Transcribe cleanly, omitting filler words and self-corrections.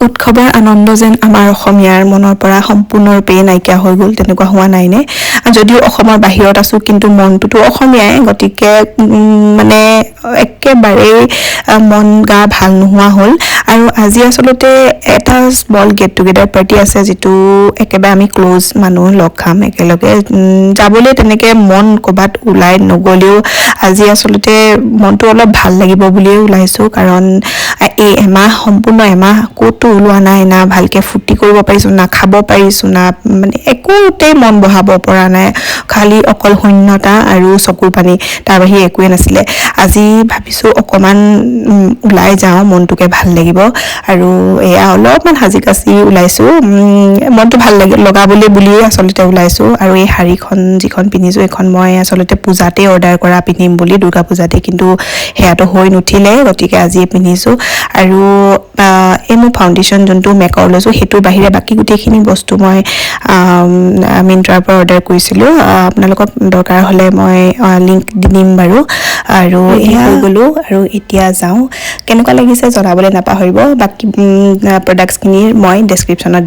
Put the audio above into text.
উৎসৱৰ আনন্দ যেন আমাৰ অসমীয়াৰ মনৰ পৰা সম্পূৰ্ণৰূপে নাইকিয়া হৈ গ'ল তেনেকুৱা হোৱা নাই নে যদিও অসমৰ বাহিৰত আছো কিন্তু মনটোতো অসমীয়াই গতিকে মানে একেবাৰে মন গা ভাল নোহোৱা হ'ল আৰু আজি আচলতে এটা স্মল গেট টুগেডাৰ পাৰ্টি আছে যিটো একেবাৰে আমি ক্লোজ মানুহ লগ খাম একেলগে যাবলৈ তেনেকে মন ক'বাত ওলাই নগলেও আজি আচলতে মনটো অলপ ভাল লাগিব বুলিয়ে ওলাইছো কাৰণ এই এমাহ সম্পূৰ্ণ এমাহ ক'তো ওলোৱা নাই না ভালকে ফুৰ্তি কৰিব পাৰিছো না খাব পাৰিছো না মানে একোতে মন বহাব পৰা নাই খালি অকল শূন্যতা আৰু চকুৰ পানী তাৰ বাহিৰে একোৱে নাছিলে আজি ভাবিছো অকমান ওলাই যাওঁ মনটোকে ভাল লাগিব আৰু এয়া অলপমান সাজি কাচি ওলাইছো মনটো ভাল লগাবলৈ বুলিয়ে আচলতে ওলাইছো আৰু এই শাড়ীখন যিখন পিন্ধিছো এখন মই আচলতে পূজাতে অৰ্ডাৰ কৰা পিন্ধিম বুলি দুৰ্গা পূজাতে কিন্তু সেয়াটো হৈ নুঠিলে গতিকে আজি পিন্ধিছো আৰু এই মোৰ ফাউণ্ডেশ্যন যোনটো মেকআপ লৈছো সেইটোৰ বাহিৰে বাকী গোটেইখিনি বস্তু মই মিন্ত্ৰাৰ পৰা অৰ্ডাৰ কৰিছিলোঁ আপোনালোকক দৰকাৰ হ'লে মই লিংক দি দিম বাৰু আৰু এয়া হৈ গ'লো আৰু এতিয়া যাওঁ কেনেকুৱা লাগিছে জনাবলৈ নাপাহৰিব বাকী প্ৰডাক্টছখিনি মই ডেছক্ৰিপশ্যনত